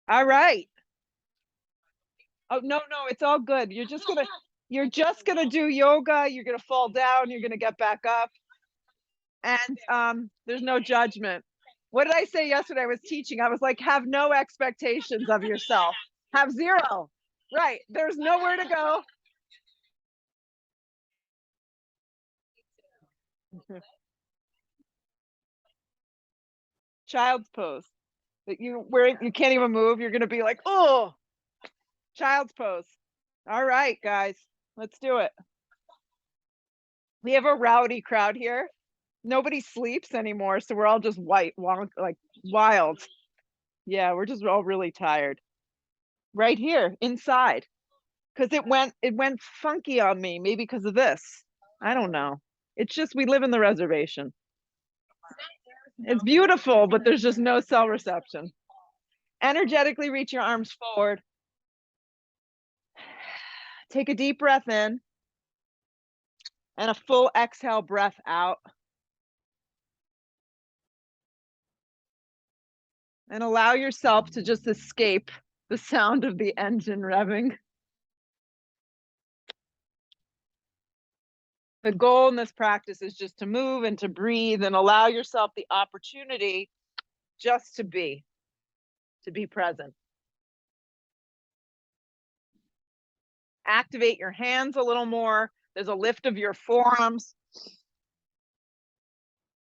All right. Oh, no, it's all good. You're just gonna do yoga. You're gonna fall down. You're gonna get back up. And there's no judgment. What did I say yesterday? I was teaching. I was like, have no expectations of yourself. Have zero. Right. There's nowhere to go. Child's pose. That you where you can't even move. You're gonna be like, oh, child's pose. All right, guys. Let's do it. We have a rowdy crowd here. Nobody sleeps anymore, so we're all just like wild. Yeah, we're just all really tired. Right here, inside. Because it went funky on me, maybe because of this. I don't know. It's just we live in the reservation. It's beautiful, but there's just no cell reception. Energetically reach your arms forward. Take a deep breath in and a full exhale breath out. And allow yourself to just escape the sound of the engine revving. The goal in this practice is just to move and to breathe and allow yourself the opportunity just to be present. Activate your hands a little more. There's a lift of your forearms.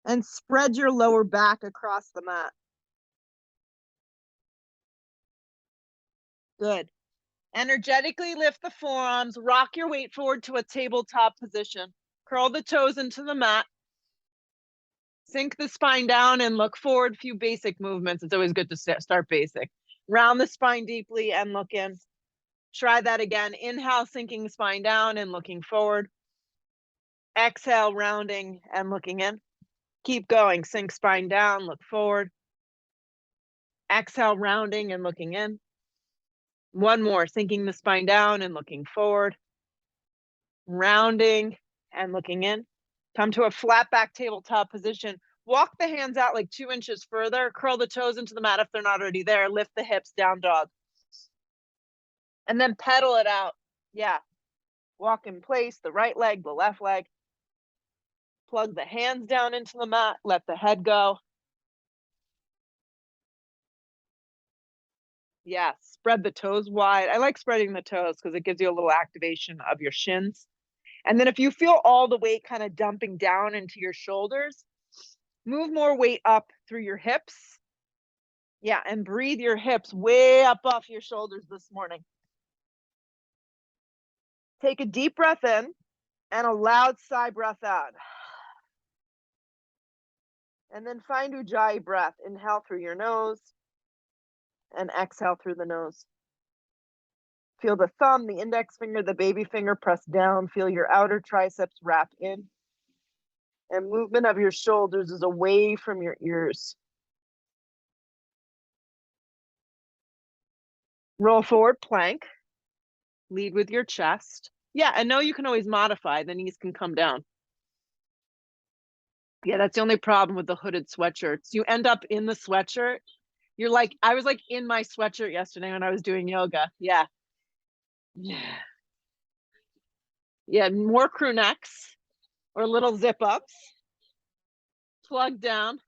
And spread your lower back across the mat. Good. Energetically lift the forearms, rock your weight forward to a tabletop position. Curl the toes into the mat. Sink the spine down and look forward. Few basic movements. It's always good to start basic. Round the spine deeply and look in. Try that again. Inhale, sinking the spine down and looking forward. Exhale, rounding and looking in. Keep going. Sink spine down, look forward. Exhale, rounding and looking in. One more, sinking the spine down and looking forward. Rounding and looking in. Come to a flat back tabletop position. Walk the hands out like 2 inches further. Curl the toes into the mat if they're not already there. Lift the hips, down dog. And then pedal it out. Yeah. Walk in place, the right leg, the left leg. Plug the hands down into the mat. Let the head go. Yeah, spread the toes wide. I like spreading the toes because it gives you a little activation of your shins. And then if you feel all the weight kind of dumping down into your shoulders, move more weight up through your hips. Yeah, and breathe your hips way up off your shoulders this morning. Take a deep breath in and a loud sigh breath out. And then find Ujjayi breath. Inhale through your nose and exhale through the nose. Feel the thumb, the index finger, the baby finger press down. Feel your outer triceps wrap in. And movement of your shoulders is away from your ears. Roll forward, plank. Lead with your chest. Yeah, and no, you can always modify. The knees can come down. Yeah, that's the only problem with the hooded sweatshirts. You end up in the sweatshirt. You're like, I was like in my sweatshirt yesterday when I was doing yoga. Yeah. Yeah, more crew necks or little zip ups. Plug down.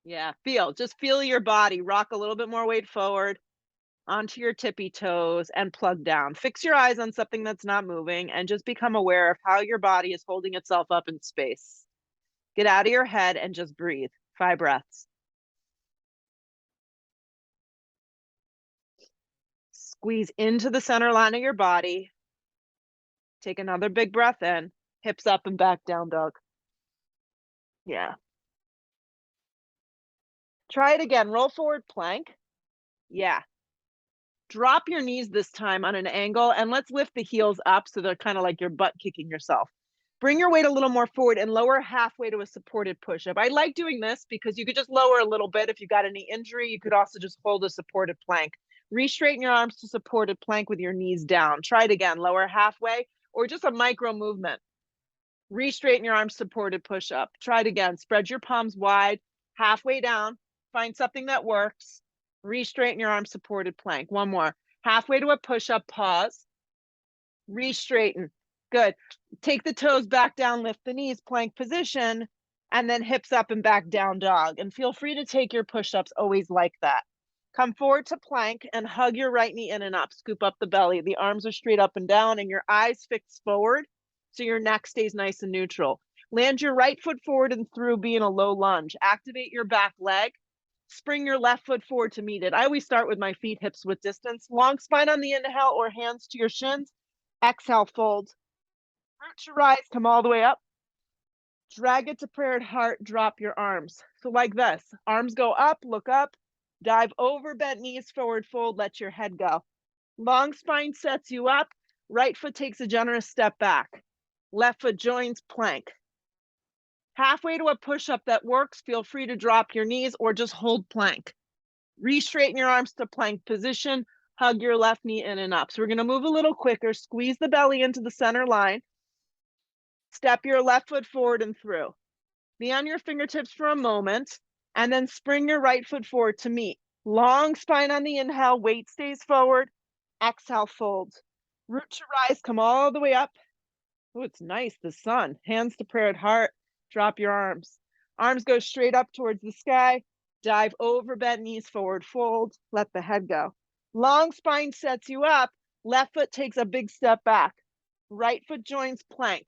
Yeah, just feel your body. Rock a little bit more weight forward onto your tippy toes and plug down. Fix your eyes on something that's not moving and just become aware of how your body is holding itself up in space. Get out of your head and just breathe. 5 breaths. Squeeze into the center line of your body. Take another big breath in. Hips up and back, down dog. Yeah. Try it again. Roll forward, plank. Yeah. Drop your knees this time on an angle and let's lift the heels up so they're kind of like your butt kicking yourself. Bring your weight a little more forward and lower halfway to a supported push-up. I like doing this because you could just lower a little bit. If you got any injury, you could also just hold a supported plank. Re-straighten your arms to supported plank with your knees down. Try it again. Lower halfway or just a micro movement. Re-straighten your arms, supported push-up. Try it again. Spread your palms wide. Halfway down, find something that works. Re-straighten your arm, supported plank. One more. Halfway to a push-up, pause. Re-straighten. Good. Take the toes back down, lift the knees, plank position, and then hips up and back, down dog. And feel free to take your push-ups always like that. Come forward to plank and hug your right knee in and up. Scoop up the belly. The arms are straight up and down and your eyes fixed forward so your neck stays nice and neutral. Land your right foot forward and through, be in a low lunge. Activate your back leg. Spring your left foot forward to meet it. I always start with my feet hips width distance. Long spine on the inhale or hands to your shins. Exhale, fold. Root to rise, come all the way up. Drag it to prayer at heart, drop your arms. So like this, arms go up, look up, dive over, bent knees, forward fold, let your head go. Long spine sets you up, right foot takes a generous step back. Left foot joins plank. Halfway to a push-up that works, feel free to drop your knees or just hold plank. Re-straighten your arms to plank position, hug your left knee in and up. So we're gonna move a little quicker, squeeze the belly into the center line. Step your left foot forward and through. Be on your fingertips for a moment, and then spring your right foot forward to meet. Long spine on the inhale, weight stays forward. Exhale, fold. Root to rise, come all the way up. Oh, it's nice, the sun. Hands to prayer at heart, drop your arms. Arms go straight up towards the sky. Dive over, bent knees, forward fold. Let the head go. Long spine sets you up. Left foot takes a big step back. Right foot joins plank.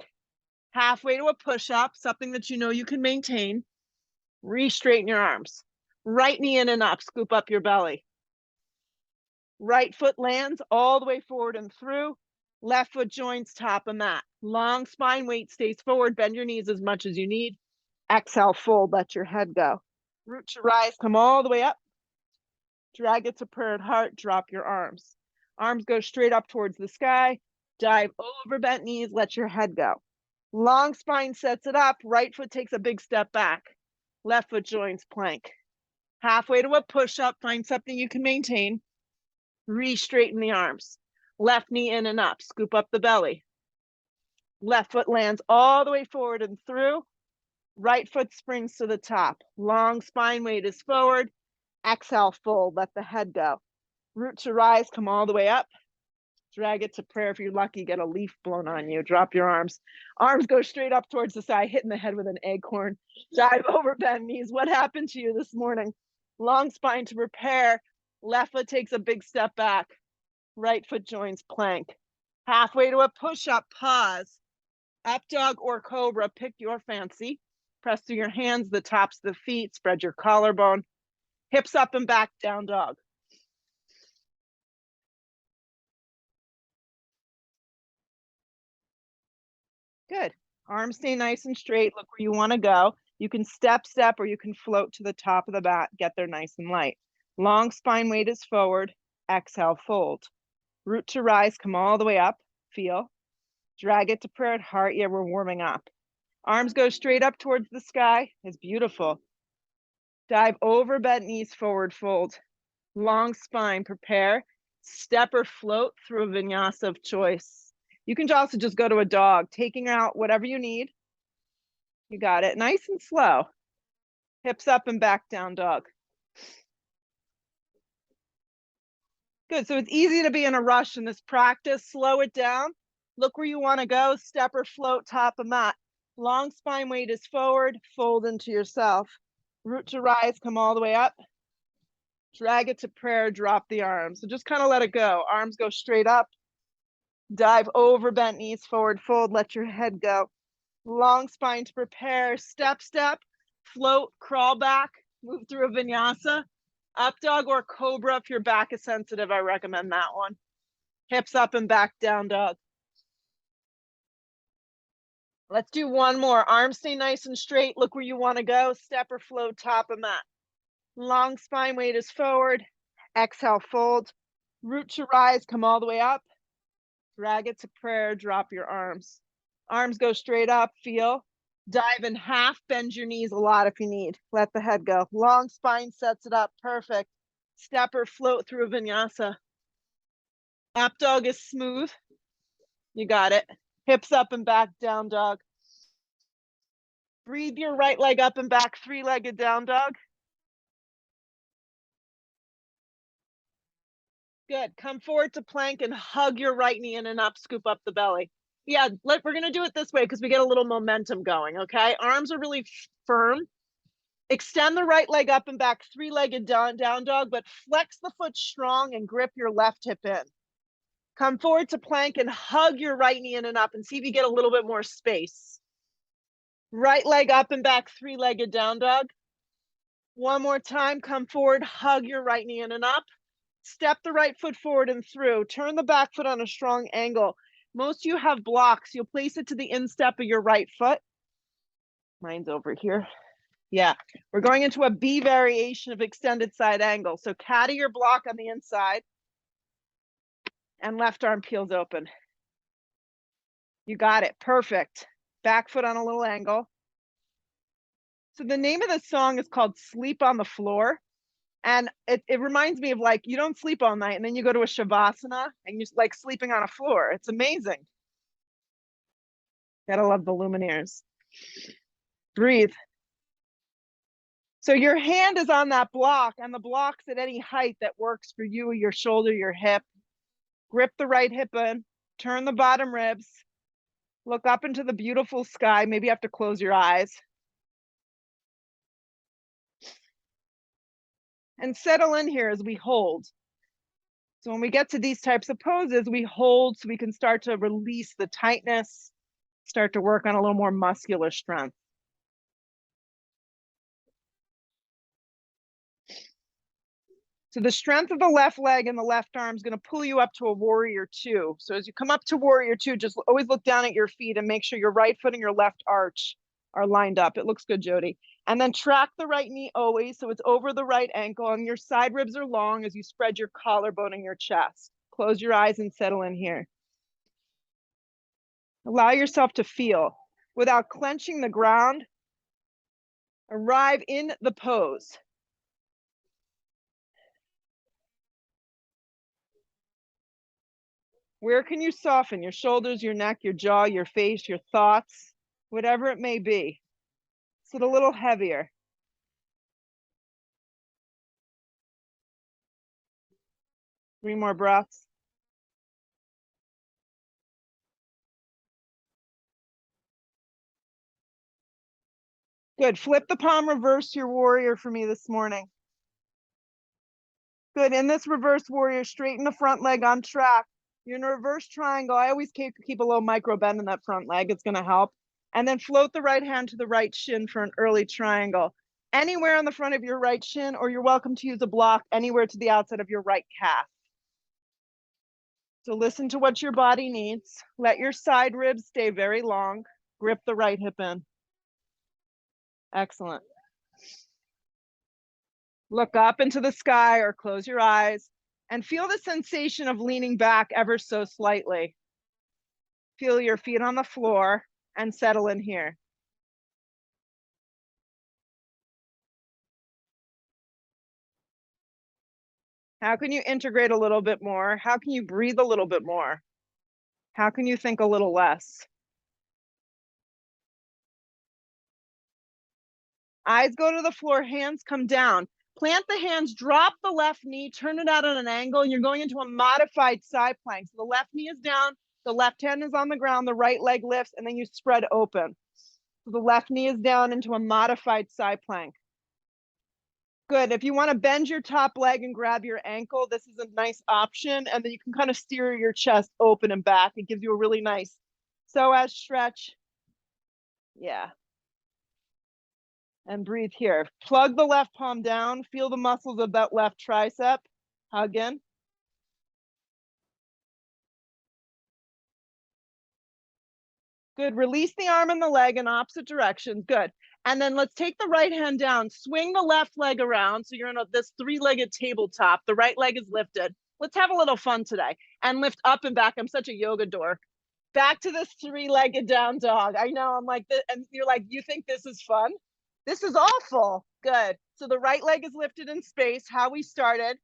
Halfway to a push-up, something that you know you can maintain. Re-straighten your arms. Right knee in and up, scoop up your belly. Right foot lands all the way forward and through. Left foot joins top of mat. Long spine, weight stays forward. Bend your knees as much as you need. Exhale, fold, let your head go. Root to rise, come all the way up. Drag it to prayer at heart, drop your arms. Arms go straight up towards the sky. Dive over, bent knees, let your head go. Long spine sets it up. Right foot takes a big step back. Left foot joins plank. Halfway to a push-up, find something you can maintain. Re-straighten the arms. Left knee in and up, scoop up the belly. Left foot lands all the way forward and through. Right foot springs to the top. Long spine, weight is forward. Exhale, fold, let the head go. Root to rise, come all the way up. Drag it to prayer. If you're lucky, get a leaf blown on you. Drop your arms. Arms go straight up towards the side, hitting the head with an acorn. Dive over, bend knees. What happened to you this morning? Long spine to prepare. Left foot takes a big step back. Right foot joins plank. Halfway to a push-up, pause. Up dog or cobra, pick your fancy. Press through your hands, the tops of the feet, spread your collarbone. Hips up and back, down dog. Good. Arms stay nice and straight. Look where you want to go. You can step, or you can float to the top of the mat. Get there nice and light. Long spine, weight is forward. Exhale, fold. Root to rise, come all the way up. Feel. Drag it to prayer at heart. Yeah, we're warming up. Arms go straight up towards the sky. It's beautiful. Dive over, bent knees, forward fold. Long spine, prepare. Step or float through a vinyasa of choice. You can also just go to a dog, taking out whatever you need. You got it. Nice and slow. Hips up and back, down dog. Good. So it's easy to be in a rush in this practice. Slow it down. Look where you want to go. Step or float, top of mat. Long spine, weight is forward. Fold into yourself. Root to rise, come all the way up. Drag it to prayer, drop the arms. So just kind of let it go. Arms go straight up. Dive over, bent knees, forward fold, let your head go. Long spine to prepare, step, float, crawl back, move through a vinyasa. Up dog or cobra, if your back is sensitive, I recommend that one. Hips up and back, down dog. Let's do one more. Arms stay nice and straight. Look where you want to go. Step or float, top of mat. Long spine, weight is forward. Exhale, fold. Root to rise, come all the way up. Drag it to prayer, drop your arms. Arms go straight up, feel. Dive in half, bend your knees a lot if you need. Let the head go. Long spine sets it up, perfect. Step or float through a vinyasa. Up dog is smooth. You got it. Hips up and back, down dog. Breathe your right leg up and back, three-legged down dog. Good. Come forward to plank and hug your right knee in and up, scoop up the belly. Yeah, we're going to do it this way because we get a little momentum going, okay? Arms are really firm. Extend the right leg up and back, three-legged down dog, but flex the foot strong and grip your left hip in. Come forward to plank and hug your right knee in and up and see if you get a little bit more space. Right leg up and back, three-legged down dog. One more time, come forward, hug your right knee in and up. Step the right foot forward and through. Turn the back foot on a strong angle. Most of you have blocks. You'll place it to the instep of your right foot. Mine's over here. Yeah, we're going into a B variation of extended side angle. So caddy your block on the inside and left arm peels open. You got it, perfect. Back foot on a little angle. So the name of the song is called Sleep on the Floor. And it reminds me of like, you don't sleep all night and then you go to a Shavasana and you're like sleeping on a floor. It's amazing. Gotta love the Lumineers. Breathe. So your hand is on that block and the block's at any height that works for you, your shoulder, your hip. Grip the right hip in, turn the bottom ribs, look up into the beautiful sky. Maybe you have to close your eyes. And settle in here as we hold. So when we get to these types of poses, we hold so we can start to release the tightness, start to work on a little more muscular strength. So the strength of the left leg and the left arm is going to pull you up to a warrior two. So as you come up to warrior two, just always look down at your feet and make sure your right foot and your left arch are lined up. It looks good, Jody. And then track the right knee always so it's over the right ankle and your side ribs are long as you spread your collarbone and your chest. Close your eyes and settle in here. Allow yourself to feel without clenching the ground. Arrive in the pose. Where can you soften? Your shoulders, your neck, your jaw, your face, your thoughts, whatever it may be. Sit a little heavier. Three more breaths. Good. Flip the palm, reverse your warrior for me this morning. Good. In this reverse warrior, straighten the front leg on track. You're in a reverse triangle. I always keep a little micro bend in that front leg. It's going to help. And then float the right hand to the right shin for an early triangle. Anywhere on the front of your right shin, or you're welcome to use a block anywhere to the outside of your right calf. So listen to what your body needs. Let your side ribs stay very long. Grip the right hip in. Excellent. Look up into the sky or close your eyes and feel the sensation of leaning back ever so slightly. Feel your feet on the floor and settle in here. How can you integrate a little bit more? How can you breathe a little bit more? How can you think a little less? Eyes go to the floor, hands come down. Plant the hands, drop the left knee, turn it out at an angle, and you're going into a modified side plank. So the left knee is down, the left hand is on the ground, the right leg lifts, and then you spread open. So the left knee is down into a modified side plank. Good. If you want to bend your top leg and grab your ankle, this is a nice option. And then you can kind of steer your chest open and back. It gives you a really nice psoas stretch. Yeah. And breathe here. Plug the left palm down. Feel the muscles of that left tricep. Hug in. Good. Release the arm and the leg in opposite directions. Good. And then let's take the right hand down. Swing the left leg around. So you're in this three-legged tabletop. The right leg is lifted. Let's have a little fun today. And lift up and back. I'm such a yoga dork. Back to this three-legged down dog. I know, I'm like, and you're like, you think this is fun? This is awful. Good. So the right leg is lifted in space, how we started.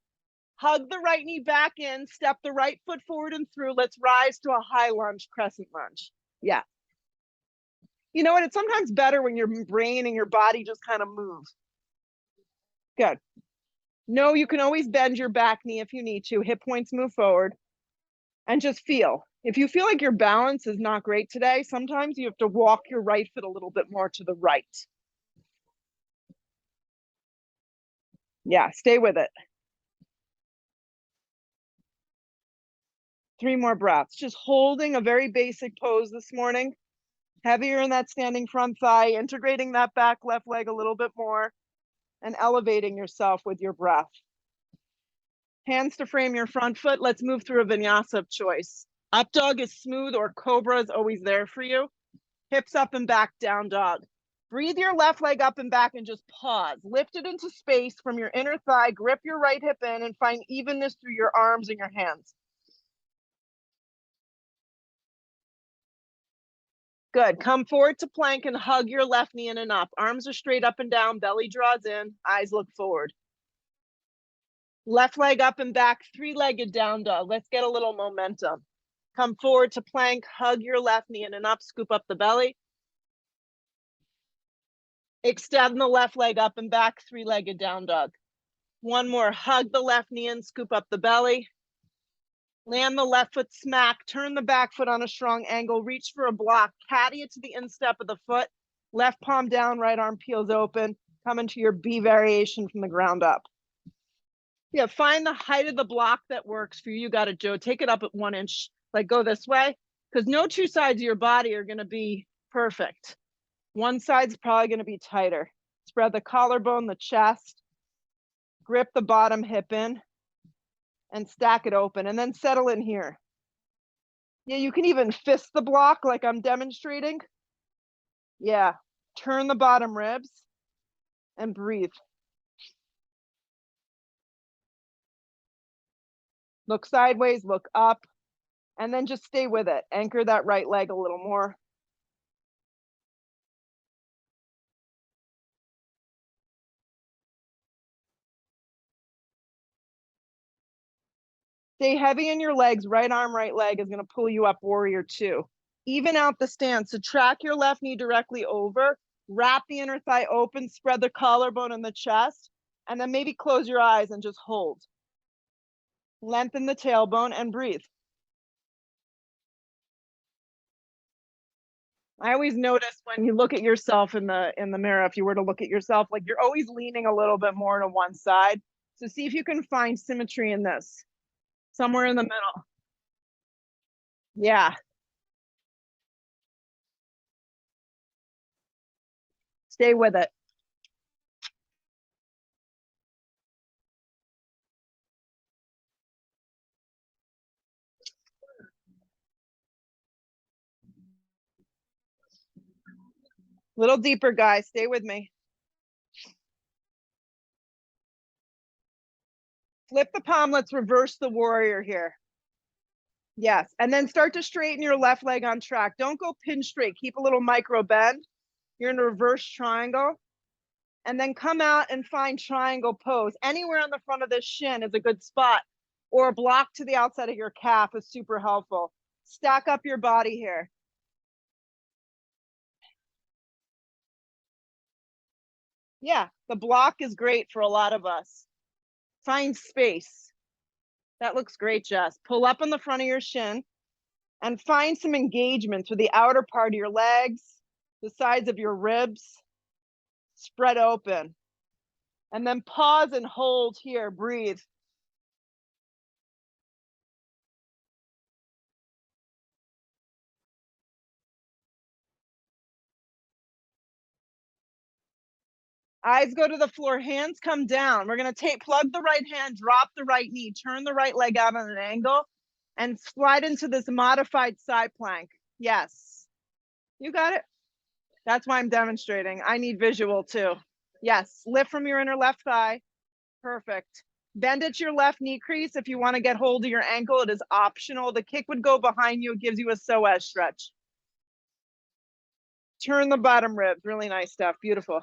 Hug the right knee back in, step the right foot forward and through. Let's rise to a high lunge, crescent lunge. Yeah. You know what? It's sometimes better when your brain and your body just kind of move. Good. No, you can always bend your back knee if you need to. Hip points move forward. And just feel. If you feel like your balance is not great today, sometimes you have to walk your right foot a little bit more to the right. Yeah, stay with it. 3 more breaths. Just holding a very basic pose this morning. Heavier in that standing front thigh, integrating that back left leg a little bit more, and elevating yourself with your breath. Hands to frame your front foot. Let's move through a vinyasa of choice. Up dog is smooth, or cobra is always there for you. Hips up and back, down dog. Breathe your left leg up and back and just pause. Lift it into space from your inner thigh. Grip your right hip in and find evenness through your arms and your hands. Good. Come forward to plank and hug your left knee in and up. Arms are straight up and down. Belly draws in. Eyes look forward. Left leg up and back. 3-legged down dog. Let's get a little momentum. Come forward to plank. Hug your left knee in and up. Scoop up the belly. Extend the left leg up and back. 3-legged down dog. One more. Hug the left knee in. Scoop up the belly. Land the left foot smack, turn the back foot on a strong angle, reach for a block, caddy it to the instep of the foot, left palm down, right arm peels open, come into your B variation from the ground up. Yeah, find the height of the block that works for you. You got it, Joe. Take it up at 1 inch, like go this way, because no two sides of your body are going to be perfect. One side's probably going to be tighter. Spread the collarbone, the chest, grip the bottom hip in, and stack it open, and then settle in here. Yeah, you can even fist the block like I'm demonstrating. Yeah, turn the bottom ribs and breathe. Look sideways, look up, and then just stay with it. Anchor that right leg a little more. Stay heavy in your legs. Right arm, right leg is going to pull you up, warrior 2. Even out the stance. So track your left knee directly over. Wrap the inner thigh open. Spread the collarbone and the chest. And then maybe close your eyes and just hold. Lengthen the tailbone and breathe. I always notice when you look at yourself in the mirror, if you were to look at yourself, like you're always leaning a little bit more to one side. So see if you can find symmetry in this. Somewhere in the middle. Yeah. Stay with it. Little deeper, guys. Stay with me. Flip the palm. Let's reverse the warrior here. Yes. And then start to straighten your left leg on track. Don't go pin straight. Keep a little micro bend. You're in a reverse triangle. And then come out and find triangle pose. Anywhere on the front of this shin is a good spot, or a block to the outside of your calf is super helpful. Stack up your body here. Yeah, the block is great for a lot of us. Find space. That looks great, Jess. Pull up on the front of your shin and find some engagement through the outer part of your legs, the sides of your ribs. Spread open. And then pause and hold here. Breathe. Eyes go to the floor, hands come down. We're going to plug the right hand, drop the right knee, turn the right leg out on an angle, and slide into this modified side plank. Yes. You got it. That's why I'm demonstrating. I need visual too. Yes. Lift from your inner left thigh. Perfect. Bend at your left knee crease. If you want to get hold of your ankle, it is optional. The kick would go behind you. It gives you a psoas stretch. Turn the bottom ribs. Really nice stuff. Beautiful.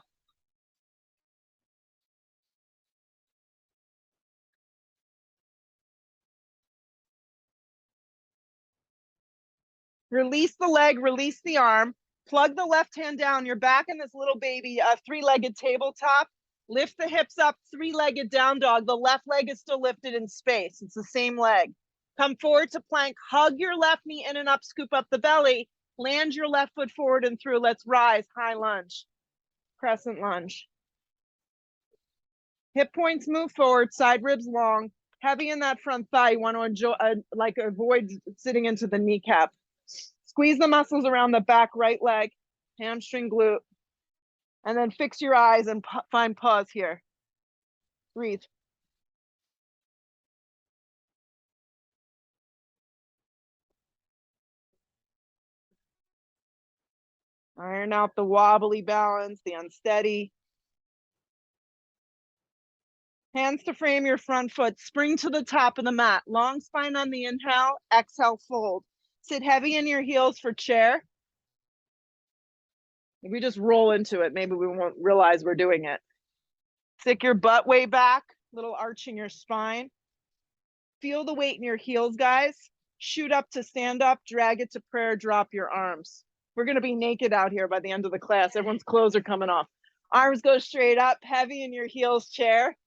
Release the leg, release the arm. Plug the left hand down. You're back in this little baby three-legged tabletop. Lift the hips up, three-legged down dog. The left leg is still lifted in space. It's the same leg. Come forward to plank. Hug your left knee in and up, scoop up the belly. Land your left foot forward and through. Let's rise, high lunge. Crescent lunge. Hip points move forward, side ribs long. Heavy in that front thigh. You want to enjoy, avoid sitting into the kneecap. Squeeze the muscles around the back right leg, hamstring, glute. And then fix your eyes and find pause here. Breathe. Iron out the wobbly balance, the unsteady. Hands to frame your front foot. Spring to the top of the mat. Long spine on the inhale. Exhale, fold. Sit heavy in your heels for chair. If we just roll into it, maybe we won't realize we're doing it. Stick your butt way back. Little arch in your spine. Feel the weight in your heels, guys. Shoot up to stand up. Drag it to prayer. Drop your arms. We're going to be naked out here by the end of the class. Everyone's clothes are coming off. Arms go straight up. Heavy in your heels, chair.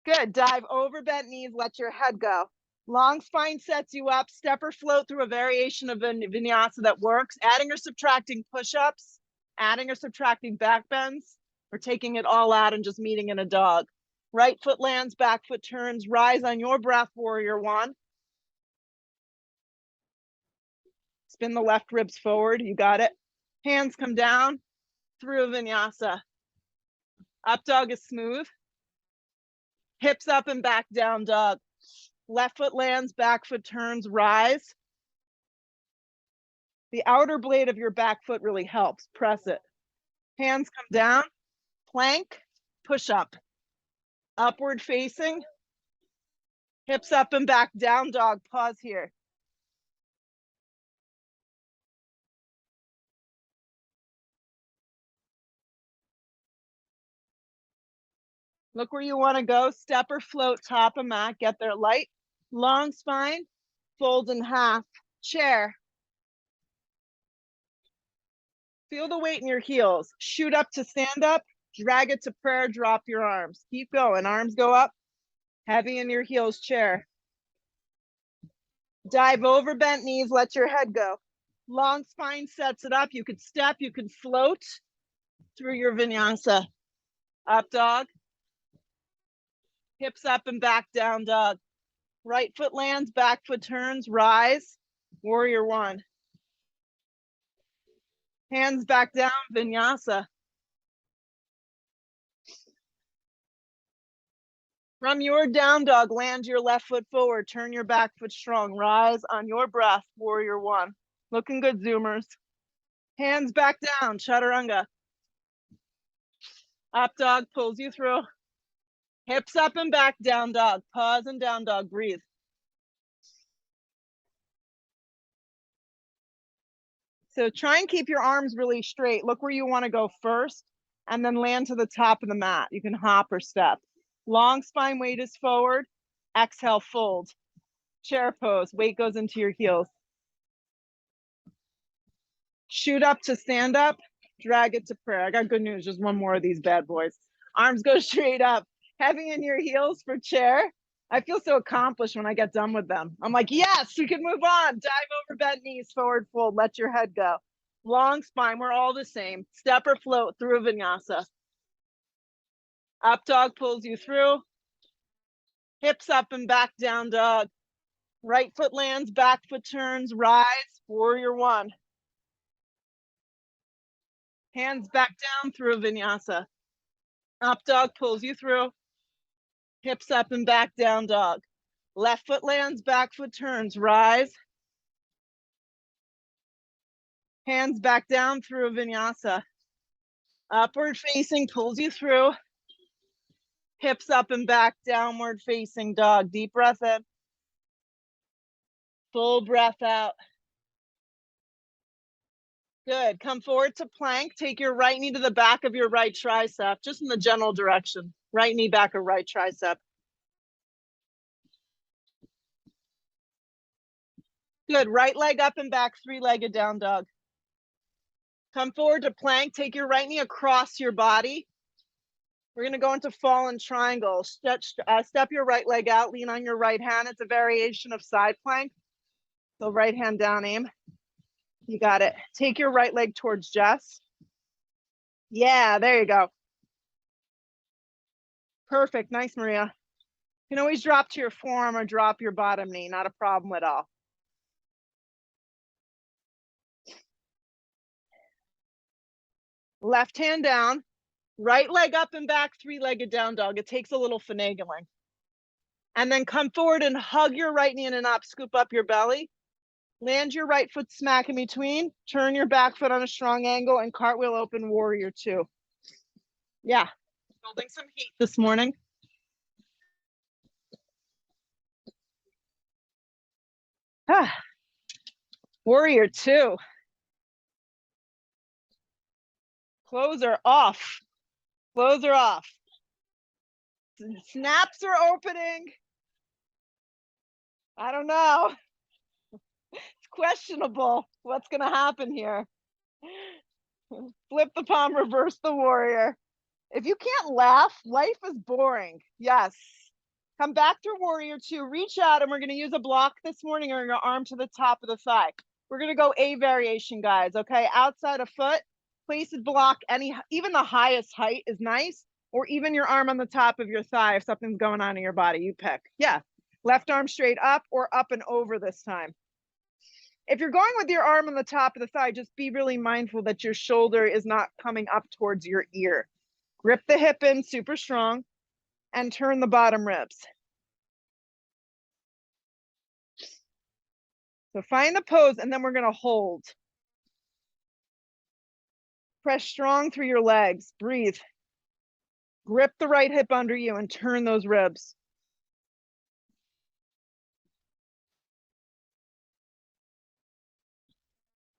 Good. Dive over, bent knees. Let your head go. Long spine sets you up. Step or float through a variation of vinyasa that works. Adding or subtracting push-ups. Adding or subtracting back bends. Or taking it all out and just meeting in a dog. Right foot lands, back foot turns. Rise on your breath, warrior one. Spin the left ribs forward. You got it. Hands come down through vinyasa. Up dog is smooth. Hips up and back down dog. Left foot lands, back foot turns, rise. The outer blade of your back foot really helps. Press it. Hands come down. Plank, push up. Upward facing. Hips up and back down dog. Pause here. Look where you want to go. Step or float, top of mat. Get there light. Long spine. Fold in half. Chair. Feel the weight in your heels. Shoot up to stand up. Drag it to prayer. Drop your arms. Keep going. Arms go up. Heavy in your heels. Chair. Dive over, bent knees. Let your head go. Long spine sets it up. You could step. You could float through your vinyasa. Up dog. Hips up and back down dog. Right foot lands, back foot turns, rise. Warrior one. Hands back down, vinyasa. From your down dog, land your left foot forward, turn your back foot strong, rise on your breath, warrior one. Looking good, Zoomers. Hands back down, chaturanga. Up dog pulls you through. Hips up and back, down dog. Pause and down dog, breathe. So try and keep your arms really straight. Look where you want to go first and then land to the top of the mat. You can hop or step. Long spine, weight is forward. Exhale, fold. Chair pose, weight goes into your heels. Shoot up to stand up, drag it to prayer. I got good news, just one more of these bad boys. Arms go straight up. Heavy in your heels for chair. I feel so accomplished when I get done with them. I'm like, yes, we can move on. Dive over, bent knees, forward fold, let your head go. Long spine, we're all the same. Step or float through vinyasa. Up dog pulls you through. Hips up and back down dog. Right foot lands, back foot turns, rise, warrior one. Hands back down through vinyasa. Up dog pulls you through. Hips up and back down dog. Left foot lands, back foot turns, rise. Hands back down through vinyasa. Upward facing pulls you through. Hips up and back, downward facing dog. Deep breath in. Full breath out. Good. Come forward to plank. Take your right knee to the back of your right tricep, just in the general direction. Right knee back of right tricep. Good. Right leg up and back, three-legged down dog. Come forward to plank. Take your right knee across your body. We're going to go into fallen triangle. Step your right leg out. Lean on your right hand. It's a variation of side plank. So right hand down, aim. You got it. Take your right leg towards Jess. Yeah, there you go. Perfect. Nice, Maria. You can always drop to your forearm or drop your bottom knee. Not a problem at all. Left hand down. Right leg up and back, three-legged down dog. It takes a little finagling. And then come forward and hug your right knee in and up. Scoop up your belly. Land your right foot smack in between. Turn your back foot on a strong angle and cartwheel open warrior two. Yeah, building some heat this morning. Warrior two. Clothes are off. Clothes are off. Snaps are opening. I don't know. It's questionable what's going to happen here. Flip the palm, reverse the warrior. If you can't laugh, life is boring. Yes. Come back to warrior two. Reach out, and we're going to use a block this morning or your arm to the top of the thigh. We're going to go A variation, guys, okay? Outside a foot, place a block. Even the highest height is nice, or even your arm on the top of your thigh if something's going on in your body. You pick. Yeah. Left arm straight up or up and over this time. If you're going with your arm on the top of the thigh, just be really mindful that your shoulder is not coming up towards your ear. Grip the hip in super strong and turn the bottom ribs. So find the pose and then we're going to hold. Press strong through your legs. Breathe. Grip the right hip under you and turn those ribs.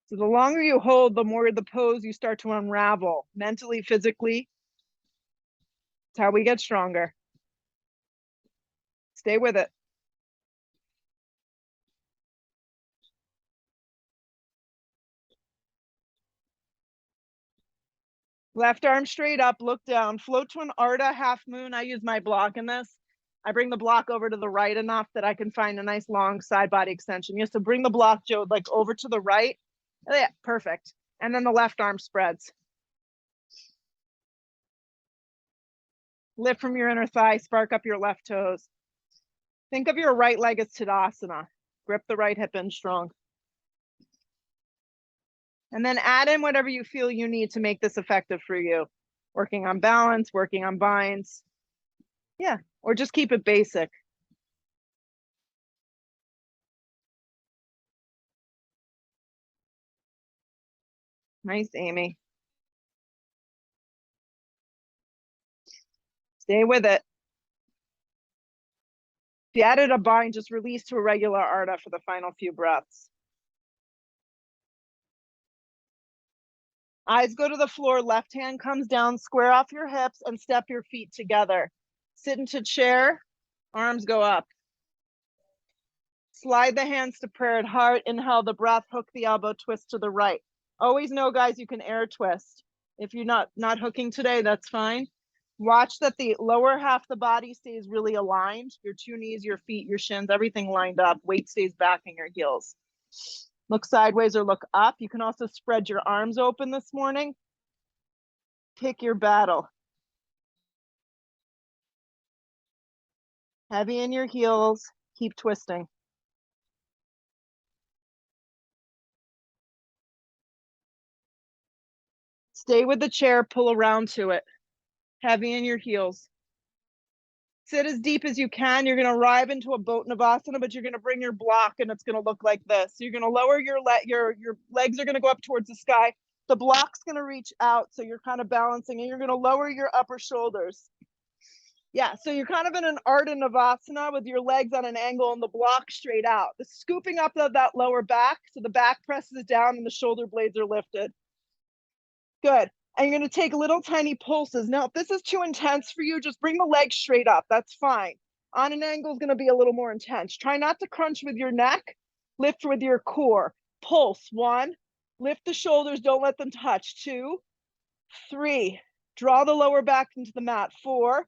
So the longer you hold, the more the pose you start to unravel mentally, physically. It's how we get stronger. Stay with it. Left arm straight up, look down, float to an Ardha half moon. I use my block in this. I bring the block over to the right enough that I can find a nice long side body extension. You have to bring the block, Joe, like over to the right. Oh, yeah, perfect. And then the left arm spreads. Lift from your inner thigh, spark up your left toes. Think of your right leg as Tadasana. Grip the right hip in strong. And then add in whatever you feel you need to make this effective for you. Working on balance, working on binds. Yeah, or just keep it basic. Nice, Amy. Stay with it. If you added a bind, just release to a regular Ardha for the final few breaths. Eyes go to the floor, left hand comes down, square off your hips and step your feet together. Sit into chair, arms go up. Slide the hands to prayer at heart, inhale the breath, hook the elbow, twist to the right. Always know, guys, you can air twist. If you're not hooking today, that's fine. Watch that the lower half of the body stays really aligned. Your two knees, your feet, your shins, everything lined up. Weight stays back in your heels. Look sideways or look up. You can also spread your arms open this morning. Pick your battle. Heavy in your heels. Keep twisting. Stay with the chair. Pull around to it. Heavy in your heels. Sit as deep as you can. You're going to arrive into a boat Navasana, but you're going to bring your block and it's going to look like this. So you're going to lower your legs are going to go up towards the sky. The block's going to reach out. So you're kind of balancing and you're going to lower your upper shoulders. Yeah, so you're kind of in an Ardha Navasana with your legs on an angle and the block straight out. The scooping up of that lower back, so the back presses down and the shoulder blades are lifted. Good. And you're going to take little tiny pulses. Now, if this is too intense for you, just bring the legs straight up. That's fine. On an angle is going to be a little more intense. Try not to crunch with your neck. Lift with your core. Pulse. 1, Lift the shoulders, don't let them touch. 2, 3, draw the lower back into the mat. 4,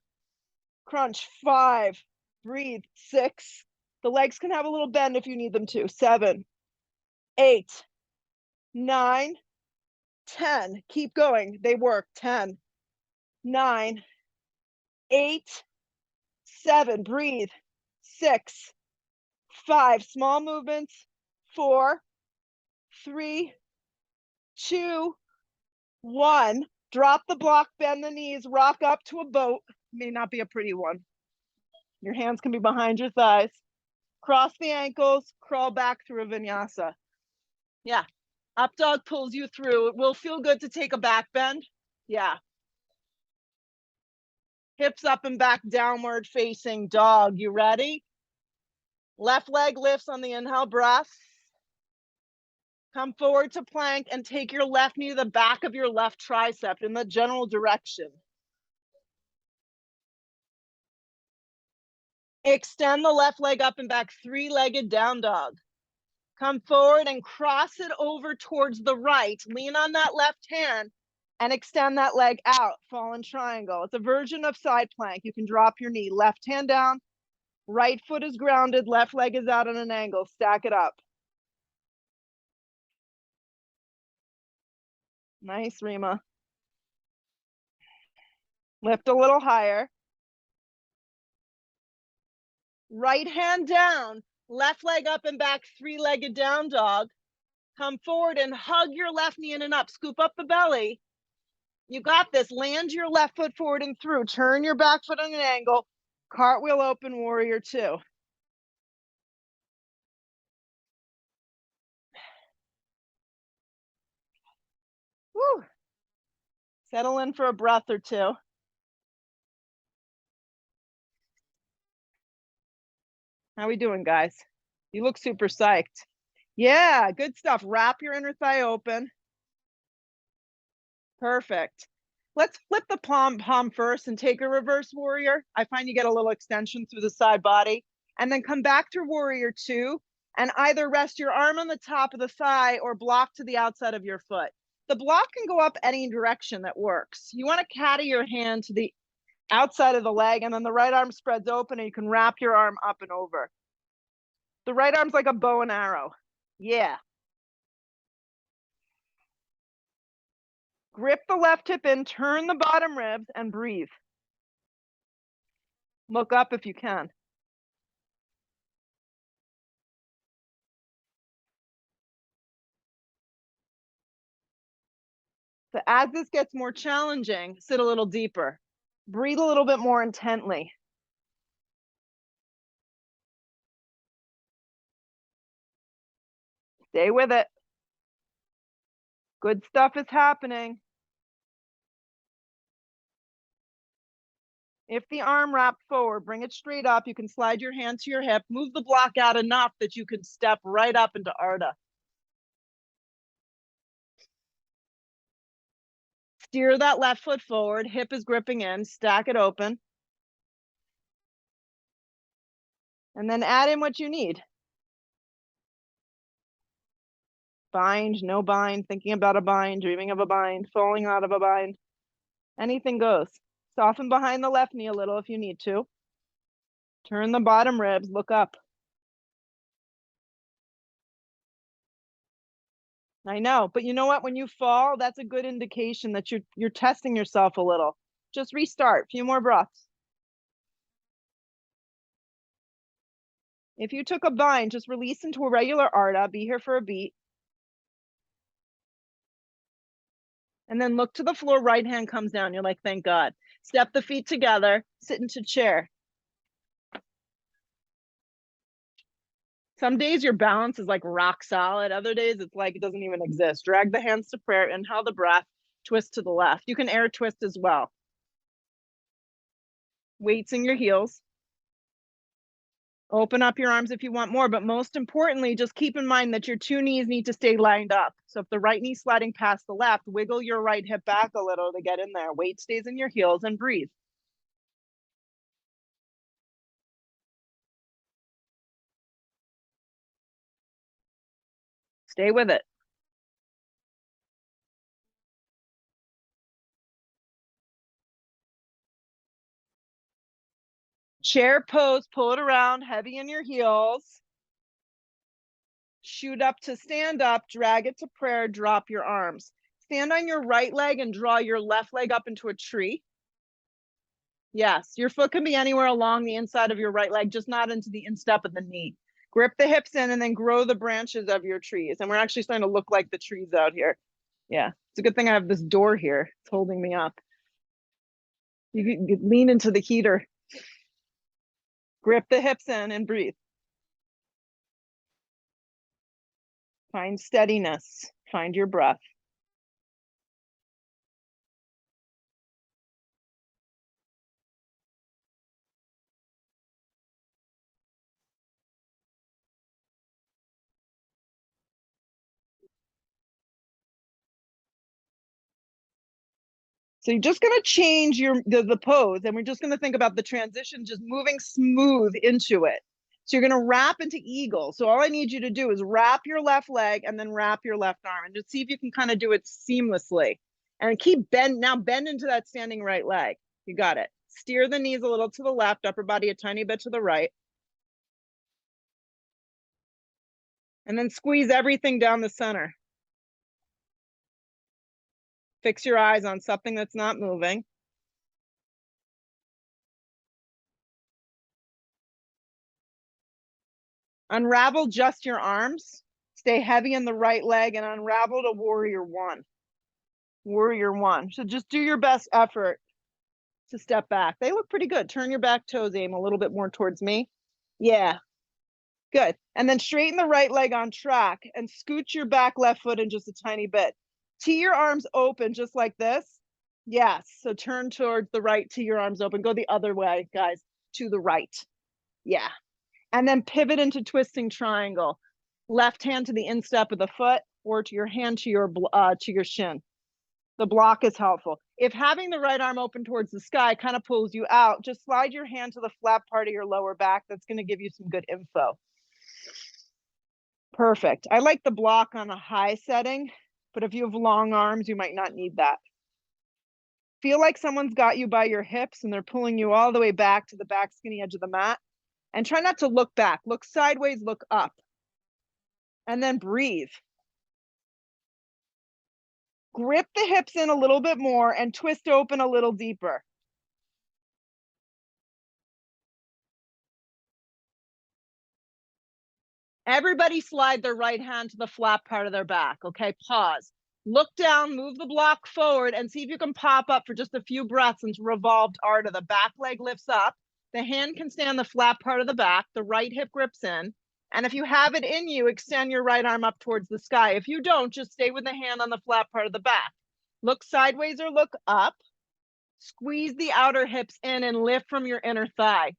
crunch. 5, breathe. 6, the legs can have a little bend if you need them to. 7, 8, 9, 10. Keep going. They work. 10, 9, 8, 7. Breathe. 6, 5. Small movements. 4, 3, 2, 1. Drop the block, bend the knees, rock up to a boat. May not be a pretty one. Your hands can be behind your thighs. Cross the ankles, crawl back through a vinyasa. Yeah. Up dog pulls you through. It will feel good to take a back bend. Yeah. Hips up and back, downward facing dog. You ready? Left leg lifts on the inhale, breath. Come forward to plank and take your left knee to the back of your left tricep in the general direction. Extend the left leg up and back, three-legged down dog. Come forward and cross it over towards the right. Lean on that left hand and extend that leg out, fallen triangle. It's a version of side plank. You can drop your knee, left hand down, right foot is grounded, left leg is out at an angle. Stack it up. Nice, Rima. Lift a little higher. Right hand down, left leg up and back, three-legged down dog. Come forward and hug your left knee in and up. Scoop up the belly. You got this. Land your left foot forward and through. Turn your back foot on an angle. Cartwheel open, warrior 2. Woo. Settle in for a breath or two. How we doing, guys? You look super psyched. Yeah, good stuff. Wrap your inner thigh open. Perfect. Let's flip the palm first and take a reverse warrior. I find you get a little extension through the side body. And then come back to warrior 2 and either rest your arm on the top of the thigh or block to the outside of your foot. The block can go up any direction that works. You want to caddy your hand to the outside of the leg, and then the right arm spreads open and you can wrap your arm up and over. The right arm's like a bow and arrow. Yeah. Grip the left hip in, turn the bottom ribs, and breathe. Look up if you can. So as this gets more challenging, sit a little deeper. Breathe a little bit more intently. Stay with it. Good stuff is happening. If the arm wrapped forward, bring it straight up. You can slide your hand to your hip. Move the block out enough that you can step right up into Ardha. Steer that left foot forward. Hip is gripping in. Stack it open. And then add in what you need. Bind, no bind, thinking about a bind, dreaming of a bind, falling out of a bind. Anything goes. Soften behind the left knee a little if you need to. Turn the bottom ribs, look up. I know, but you know what? When you fall, that's a good indication that you're testing yourself a little. Just restart, few more breaths. If you took a bind, just release into a regular Ardha, be here for a beat. And then look to the floor, right hand comes down. You're like, thank God. Step the feet together, sit into chair. Some days your balance is like rock solid. Other days it's like it doesn't even exist. Drag the hands to prayer, inhale the breath, twist to the left. You can air twist as well. Weights in your heels. Open up your arms if you want more, but most importantly, just keep in mind that your two knees need to stay lined up. So if the right knee's sliding past the left, wiggle your right hip back a little to get in there. Weight stays in your heels and breathe. Stay with it. Chair pose, pull it around, heavy in your heels. Shoot up to stand up, drag it to prayer, drop your arms. Stand on your right leg and draw your left leg up into a tree. Yes, your foot can be anywhere along the inside of your right leg, just not into the instep of the knee. Grip the hips in and then grow the branches of your trees. And we're actually starting to look like the trees out here. Yeah, it's a good thing I have this door here. It's holding me up. You can lean into the heater. Grip the hips in and breathe. Find steadiness. Find your breath. So you're just going to change the pose, and we're just going to think about the transition just moving smooth into it. So you're going to wrap into eagle. So all I need you to do is wrap your left leg and then wrap your left arm, and just see if you can kind of do it seamlessly. And keep bend into that standing right leg. You got it. Steer the knees a little to the left, upper body a tiny bit to the right. And then squeeze everything down the center. Fix your eyes on something that's not moving. Unravel just your arms. Stay heavy in the right leg and unravel to warrior one. Warrior one. So just do your best effort to step back. They look pretty good. Turn your back toes, aim a little bit more towards me. Yeah, good. And then straighten the right leg on track and scoot your back left foot in just a tiny bit. Tee your arms open just like this. Yes, so turn towards the right, tee your arms open. Go the other way, guys, to the right. Yeah. And then pivot into twisting triangle. Left hand to the instep of the foot or to your hand to your shin. The block is helpful. If having the right arm open towards the sky kind of pulls you out, just slide your hand to the flat part of your lower back. That's going to give you some good info. Perfect. I like the block on a high setting, but if you have long arms, you might not need that. Feel like someone's got you by your hips and they're pulling you all the way back to the back skinny edge of the mat. And try not to look back. Look sideways, look up. And then breathe. Grip the hips in a little bit more and twist open a little deeper. Everybody slide their right hand to the flat part of their back. Okay, pause. Look down, move the block forward, and see if you can pop up for just a few breaths into revolved Arta. The back leg lifts up. The hand can stay on the flat part of the back. The right hip grips in. And if you have it in you, extend your right arm up towards the sky. If you don't, just stay with the hand on the flat part of the back. Look sideways or look up. Squeeze the outer hips in and lift from your inner thigh.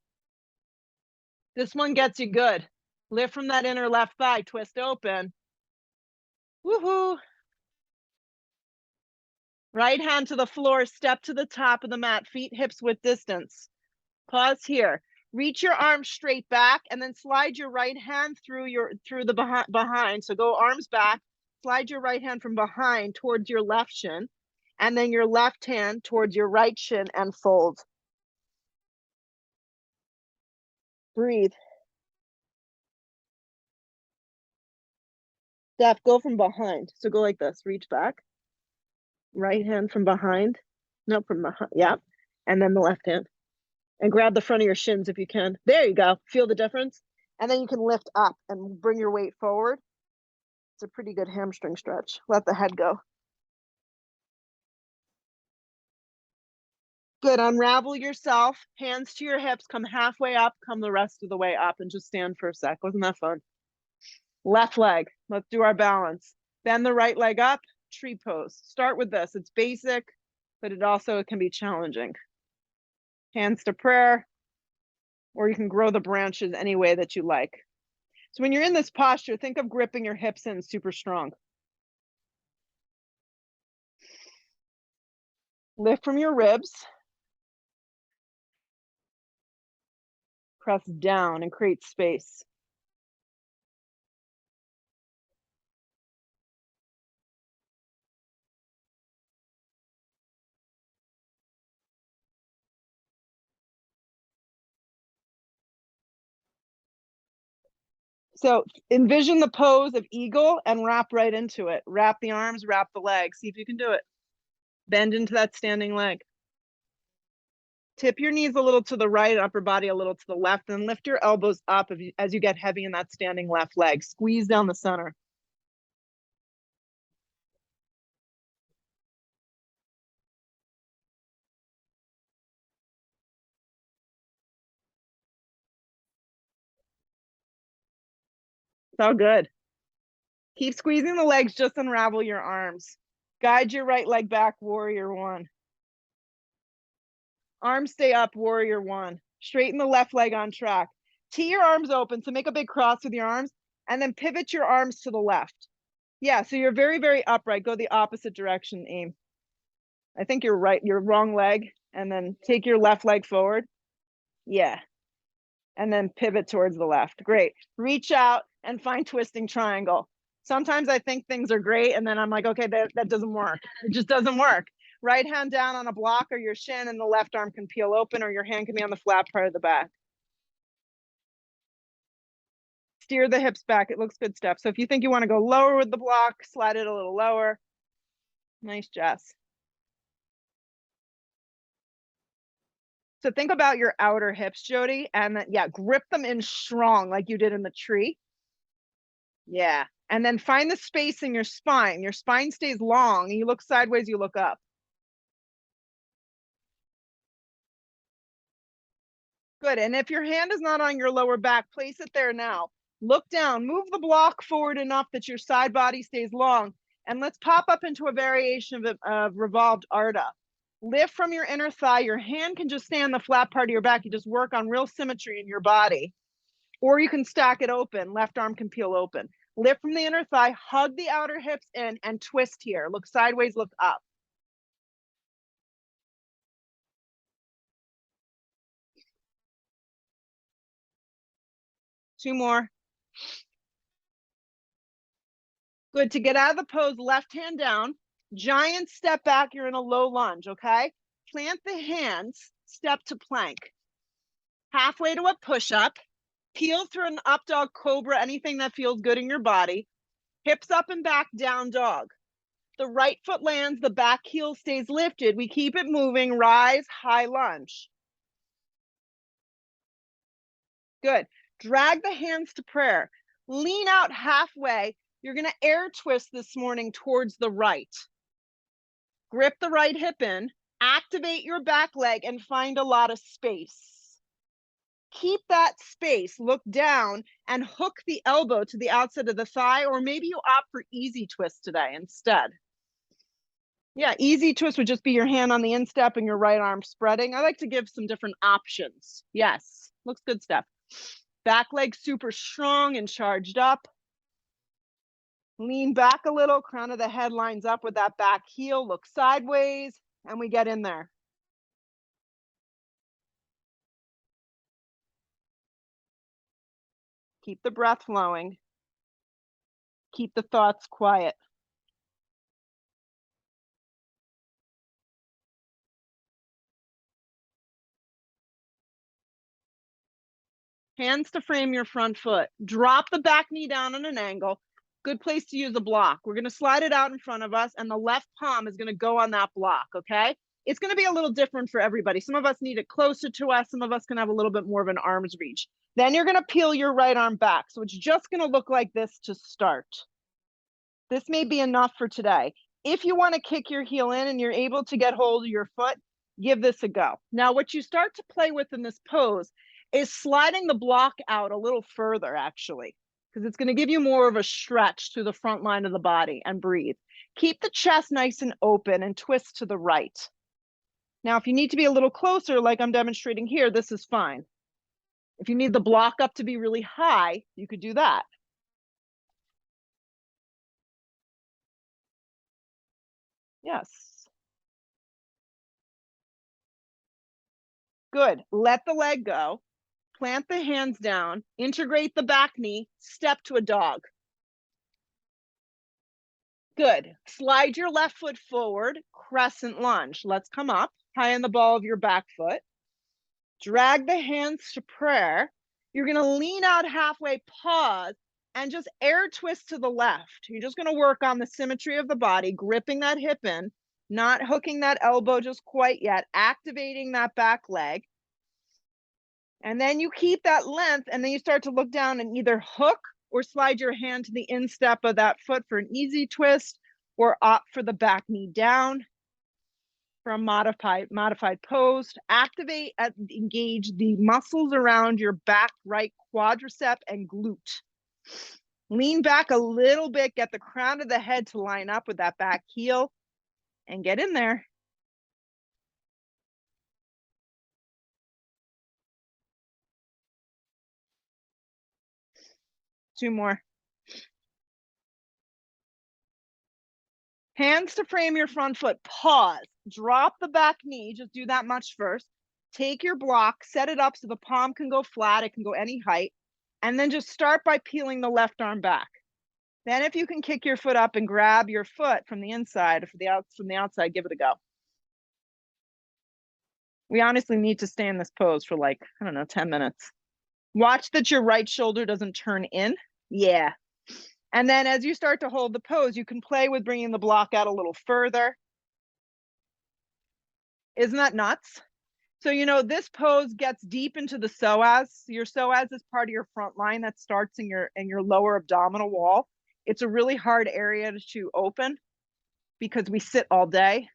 This one gets you good. Lift from that inner left thigh, twist open. Woohoo. Right hand to the floor, step to the top of the mat, feet hips width distance. Pause here. Reach your arms straight back and then slide your right hand through the behind. So go arms back, slide your right hand from behind towards your left shin, and then your left hand towards your right shin and fold. Breathe. Steph, go from behind. So go like this, reach back. Right hand from behind. No, from behind. Yeah. And then the left hand. And grab the front of your shins if you can. There you go. Feel the difference? And then you can lift up and bring your weight forward. It's a pretty good hamstring stretch. Let the head go. Good. Unravel yourself. Hands to your hips. Come halfway up. Come the rest of the way up and just stand for a sec. Wasn't that fun? Left leg. Let's do our balance. Bend the right leg up. Tree pose. Start with this. It's basic, but it can be challenging. Hands to prayer, or you can grow the branches any way that you like. So when you're in this posture, think of gripping your hips in super strong. Lift from your ribs. Press down and create space. So envision the pose of eagle and wrap right into it. Wrap the arms, wrap the legs. See if you can do it. Bend into that standing leg. Tip your knees a little to the right, upper body a little to the left, and lift your elbows up as you get heavy in that standing left leg. Squeeze down the center. So good. Keep squeezing the legs, just unravel your arms. Guide your right leg back, warrior one. Arms stay up, warrior one. Straighten the left leg on track. Tee your arms open, so make a big cross with your arms, and then pivot your arms to the left. Yeah, so you're very, very upright. Go the opposite direction, aim. I think you're right, your wrong leg, and then take your left leg forward. Yeah. And then pivot towards the left. Great. Reach out and find twisting triangle. Sometimes I think things are great, and then I'm like, okay, that doesn't work. It just doesn't work. Right hand down on a block or your shin, and the left arm can peel open, or your hand can be on the flat part of the back. Steer the hips back. It looks good, Steph. So if you think you want to go lower with the block, slide it a little lower. Nice, Jess. So think about your outer hips, Jody, and then, yeah, grip them in strong like you did in the tree. Yeah. And then find the space in your spine. Your spine stays long. You look sideways, you look up. Good. And if your hand is not on your lower back, place it there now. Look down, move the block forward enough that your side body stays long. And let's pop up into a variation of revolved Arda. Lift from your inner thigh. Your hand can just stay on the flat part of your back. You just work on real symmetry in your body. Or you can stack it open. Left arm can peel open. Lift from the inner thigh, hug the outer hips in, and twist here. Look sideways, look up. Two more. Good. To get out of the pose, left hand down. Giant step back. You're in a low lunge, okay? Plant the hands, step to plank. Halfway to a push-up. Peel through an up dog, cobra, anything that feels good in your body. Hips up and back, down dog. The right foot lands, the back heel stays lifted. We keep it moving, rise, high lunge. Good. Drag the hands to prayer. Lean out halfway. You're going to air twist this morning towards the right. Grip the right hip in, activate your back leg, and find a lot of space. Keep that space, look down, and hook the elbow to the outside of the thigh, or maybe you opt for easy twist today instead. Yeah, easy twist would just be your hand on the instep and your right arm spreading. I like to give some different options. Yes, looks good, Steph. Back leg super strong and charged up. Lean back a little, crown of the head lines up with that back heel, look sideways, and we get in there. Keep the breath flowing. Keep the thoughts quiet. Hands to frame your front foot. Drop the back knee down on an angle. Good place to use a block. We're going to slide it out in front of us, and the left palm is going to go on that block, okay? It's going to be a little different for everybody. Some of us need it closer to us. Some of us can have a little bit more of an arm's reach. Then you're going to peel your right arm back. So it's just going to look like this to start. This may be enough for today. If you want to kick your heel in and you're able to get hold of your foot, give this a go. Now, what you start to play with in this pose is sliding the block out a little further, actually, because it's going to give you more of a stretch through the front line of the body, and breathe. Keep the chest nice and open and twist to the right. Now, if you need to be a little closer, like I'm demonstrating here, this is fine. If you need the block up to be really high, you could do that. Yes. Good. Let the leg go. Plant the hands down. Integrate the back knee. Step to a dog. Good. Slide your left foot forward. Crescent lunge. Let's come up. High on the ball of your back foot. Drag the hands to prayer. You're going to lean out halfway, pause, and just air twist to the left. You're just going to work on the symmetry of the body, gripping that hip in, not hooking that elbow just quite yet, activating that back leg. And then you keep that length, and then you start to look down and either hook or slide your hand to the instep of that foot for an easy twist, or opt for the back knee down for a modified pose. Activate and engage the muscles around your back right quadricep and glute. Lean back a little bit, get the crown of the head to line up with that back heel, and get in there. Two more. Hands to frame your front foot. Pause. Drop the back knee. Just do that much first. Take your block, set it up so the palm can go flat. It can go any height. And then just start by peeling the left arm back. Then if you can kick your foot up and grab your foot from the inside, from the outside, give it a go. We honestly need to stay in this pose for like, I don't know, 10 minutes. Watch that your right shoulder doesn't turn in. Yeah. And then as you start to hold the pose, you can play with bringing the block out a little further. Isn't that nuts? So, you know, this pose gets deep into the psoas. Your psoas is part of your front line that starts in your lower abdominal wall. It's a really hard area to open because we sit all day.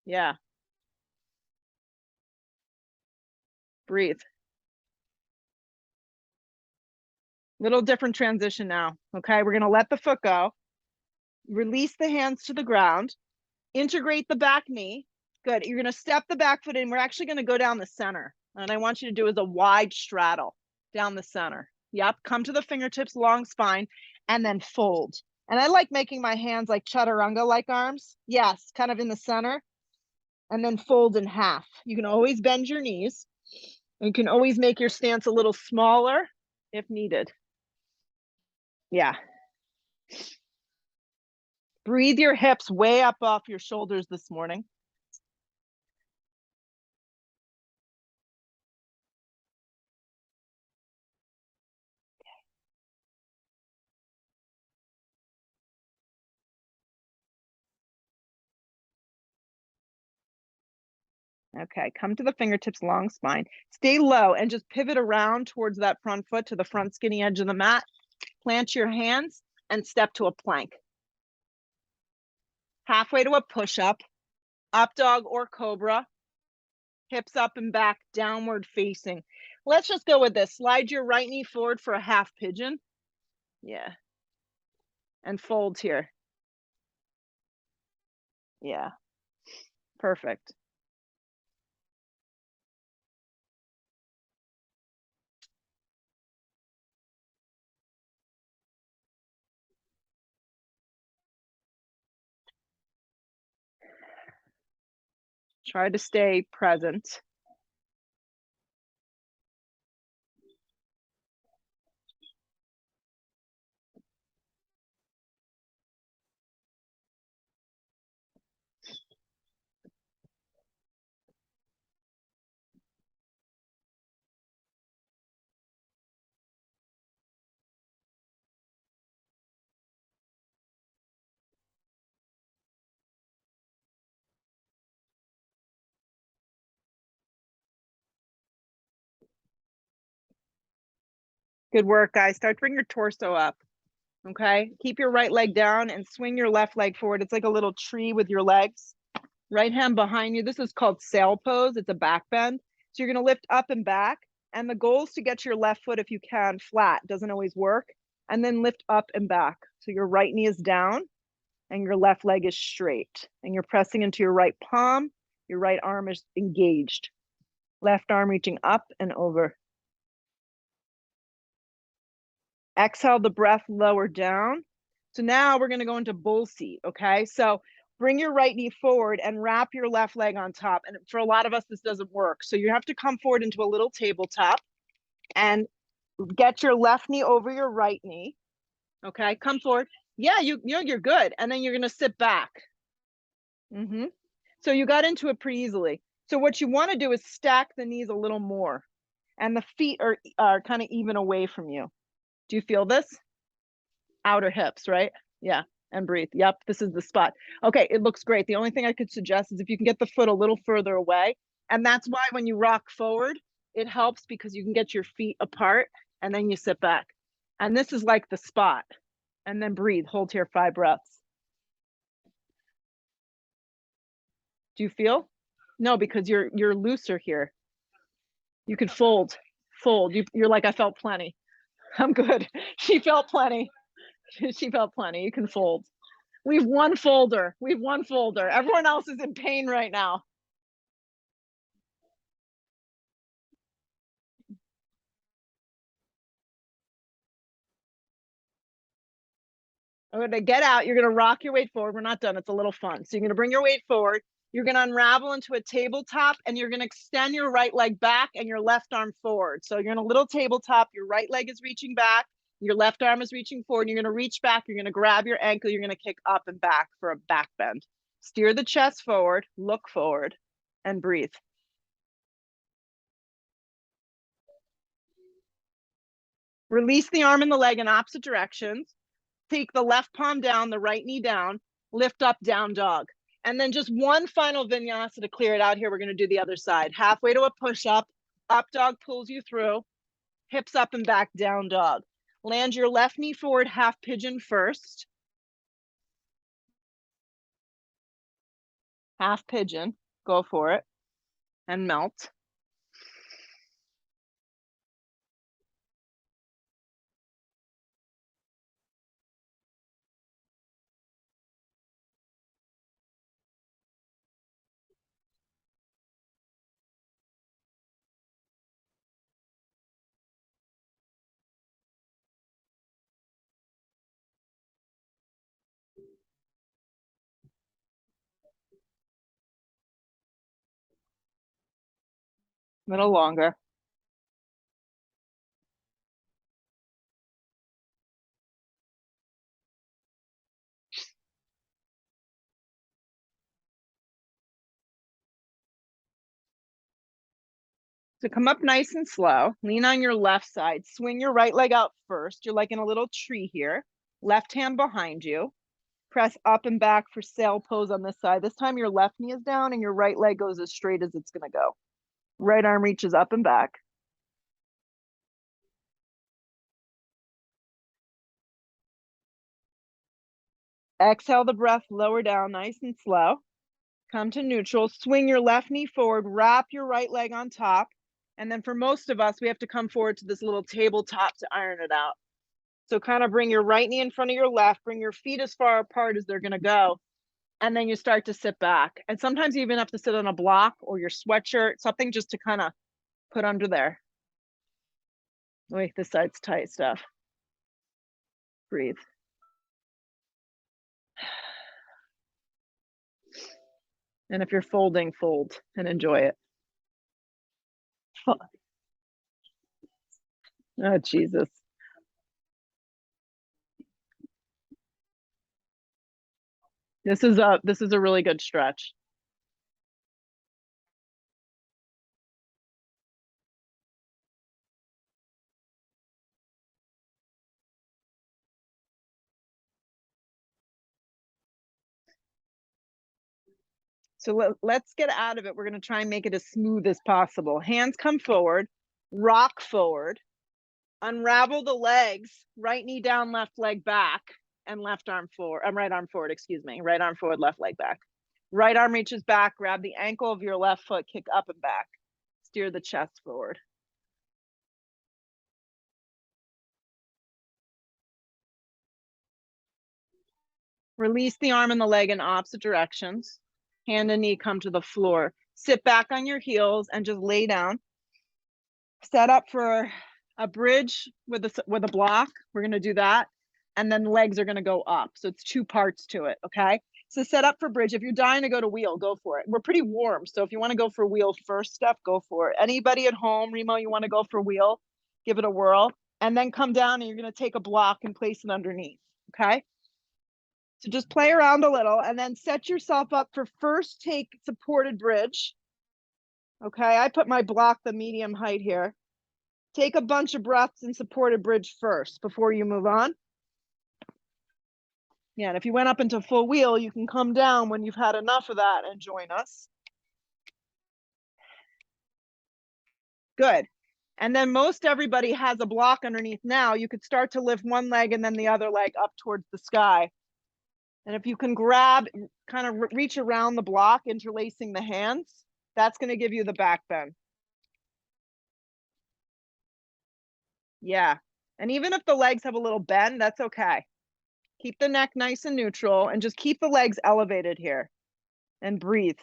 Yeah. Breathe. Little different transition now. Okay, we're going to let the foot go. Release the hands to the ground. Integrate the back knee. Good. You're going to step the back foot in. We're actually going to go down the center. And I want you to do is a wide straddle down the center. Yep. Come to the fingertips, long spine, and then fold. And I like making my hands like chaturanga-like arms. Yes, kind of in the center. And then fold in half. You can always bend your knees. You can always make your stance a little smaller if needed. Yeah. Breathe your hips way up off your shoulders this morning. Okay, come to the fingertips, long spine. Stay low and just pivot around towards that front foot to the front skinny edge of the mat. Plant your hands and step to a plank. Halfway to a push-up, up dog or cobra. Hips up and back, downward facing. Let's just go with this. Slide your right knee forward for a half pigeon. Yeah. And fold here. Yeah. Perfect. Try to stay present. Good work, guys. Start to bring your torso up. Okay. Keep your right leg down and swing your left leg forward. It's like a little tree with your legs. Right hand behind you. This is called sail pose. It's a back bend. So you're going to lift up and back. And the goal is to get your left foot, if you can, flat. Doesn't always work. And then lift up and back. So your right knee is down and your left leg is straight. And you're pressing into your right palm. Your right arm is engaged. Left arm reaching up and over. Exhale the breath lower down. So now we're going to go into bull seat. Okay. So bring your right knee forward and wrap your left leg on top. And for a lot of us, this doesn't work. So you have to come forward into a little tabletop and get your left knee over your right knee. Okay. Come forward. Yeah, you're good. And then you're going to sit back. So you got into it pretty easily. So what you want to do is stack the knees a little more. And the feet are kind of even away from you. Do you feel this? Outer hips, right? Yeah, and breathe. Yep, this is the spot. Okay, it looks great. The only thing I could suggest is if you can get the foot a little further away. And that's why when you rock forward, it helps because you can get your feet apart and then you sit back. And this is like the spot. And then breathe, hold here 5 breaths. Do you feel? No, because you're looser here. You could fold. You're like, I felt plenty. I'm good. She felt plenty. She felt plenty. You can fold. We've one folder. Everyone else is in pain right now. I'm gonna get out. You're gonna rock your weight forward. We're not done. It's a little fun. So you're gonna bring your weight forward. You're gonna unravel into a tabletop and you're gonna extend your right leg back and your left arm forward. So you're in a little tabletop. Your right leg is reaching back. Your left arm is reaching forward. You're gonna reach back. You're gonna grab your ankle. You're gonna kick up and back for a back bend. Steer the chest forward, look forward, and breathe. Release the arm and the leg in opposite directions. Take the left palm down, the right knee down, lift up, down dog. And then just one final vinyasa to clear it out here. We're gonna do the other side. Halfway to a push-up, up dog pulls you through, hips up and back, down dog. Land your left knee forward, half pigeon first. Half pigeon, go for it, and melt. A little longer. So come up nice and slow. Lean on your left side. Swing your right leg out first. You're like in a little tree here. Left hand behind you. Press up and back for sail pose on this side. This time your left knee is down and your right leg goes as straight as it's going to go. Right arm reaches up and back. Exhale the breath, lower down nice and slow. Come to neutral. Swing your left knee forward. Wrap your right leg on top. And then for most of us, we have to come forward to this little tabletop to iron it out. So kind of bring your right knee in front of your left. Bring your feet as far apart as they're going to go. And then you start to sit back. And sometimes you even have to sit on a block or your sweatshirt, something just to kind of put under there. Wait, this side's tight stuff. Breathe. And if you're folding, fold and enjoy it. Oh, Jesus. This is a really good stretch. So let's get out of it. We're going to try and make it as smooth as possible. Hands come forward, rock forward, unravel the legs, right knee down, left leg back, and left arm forward. Right arm forward, excuse me. Right arm forward, left leg back. Right arm reaches back, grab the ankle of your left foot, kick up and back. Steer the chest forward. Release the arm and the leg in opposite directions. Hand and knee come to the floor. Sit back on your heels and just lay down. Set up for a bridge with a block. We're going to do that. And then legs are going to go up. So it's 2 parts to it, okay? So set up for bridge. If you're dying to go to wheel, go for it. We're pretty warm. So if you want to go for wheel first step, go for it. Anybody at home, Remo, you want to go for wheel, give it a whirl. And then come down and you're going to take a block and place it underneath, okay? So just play around a little and then set yourself up for first take supported bridge. Okay, I put my block the medium height here. Take a bunch of breaths in supported bridge first before you move on. Yeah, and if you went up into full wheel, you can come down when you've had enough of that and join us. Good. And then most everybody has a block underneath now. You could start to lift one leg and then the other leg up towards the sky. And if you can grab, kind of reach around the block, interlacing the hands, that's going to give you the back bend. Yeah. And even if the legs have a little bend, that's okay. Keep the neck nice and neutral and just keep the legs elevated here and breathe.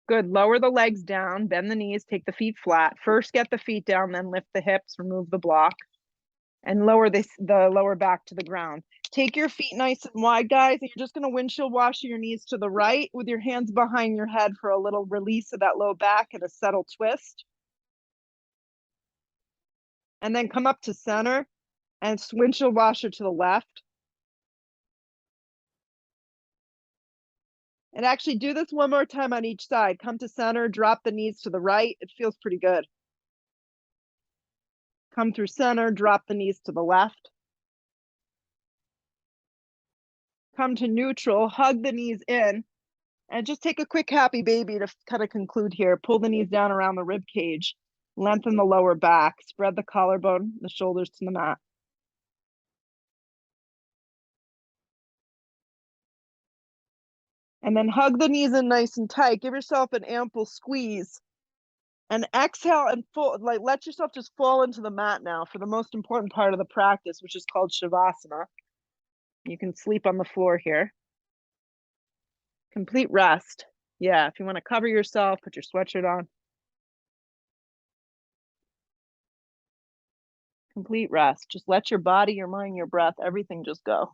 Good. Lower the legs down, bend the knees, take the feet flat. First get the feet down, then lift the hips, remove the block, and lower the lower back to the ground. Take your feet nice and wide, guys, and you're just going to windshield wash your knees to the right with your hands behind your head for a little release of that low back and a subtle twist. And then come up to center and windshield washer to the left. And actually do this one more time on each side. Come to center, drop the knees to the right. It feels pretty good. Come through center, drop the knees to the left. Come to neutral, hug the knees in, and just take a quick happy baby to kind of conclude here. Pull the knees down around the rib cage, lengthen the lower back, spread the collarbone, the shoulders to the mat. And then hug the knees in nice and tight. Give yourself an ample squeeze. And exhale and let yourself just fall into the mat now for the most important part of the practice, which is called Shavasana. You can sleep on the floor here. Complete rest. Yeah, if you want to cover yourself, put your sweatshirt on. Complete rest. Just let your body, your mind, your breath, everything just go.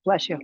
Bless you.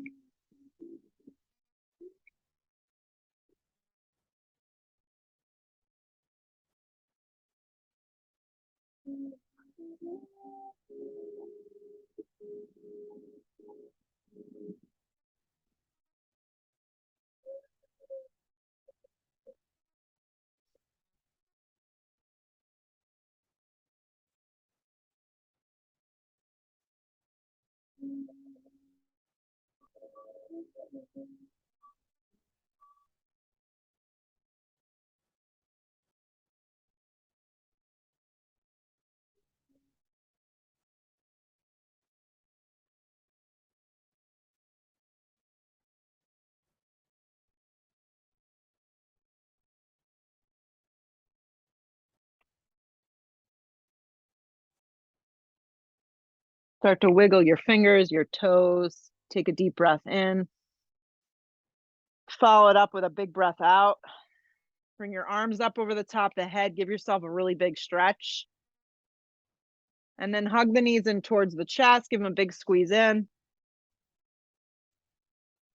Start to wiggle your fingers, your toes. Take a deep breath in. Follow it up with a big breath out. Bring your arms up over the top of the head. Give yourself a really big stretch. And then hug the knees in towards the chest. Give them a big squeeze in.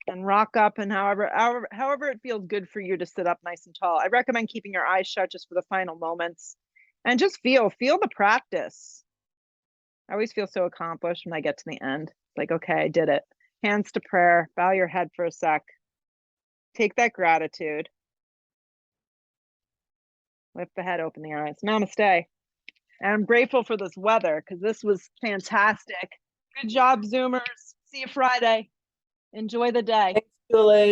And rock up, and however it feels good for you to sit up nice and tall. I recommend keeping your eyes shut just for the final moments. And just feel the practice. I always feel so accomplished when I get to the end. Like, okay, I did it. Hands to prayer. Bow your head for a sec. Take that gratitude. Lift the head, open the eyes. Namaste. And I'm grateful for this weather because this was fantastic. Good job, Zoomers. See you Friday. Enjoy the day. Thanks, Julie.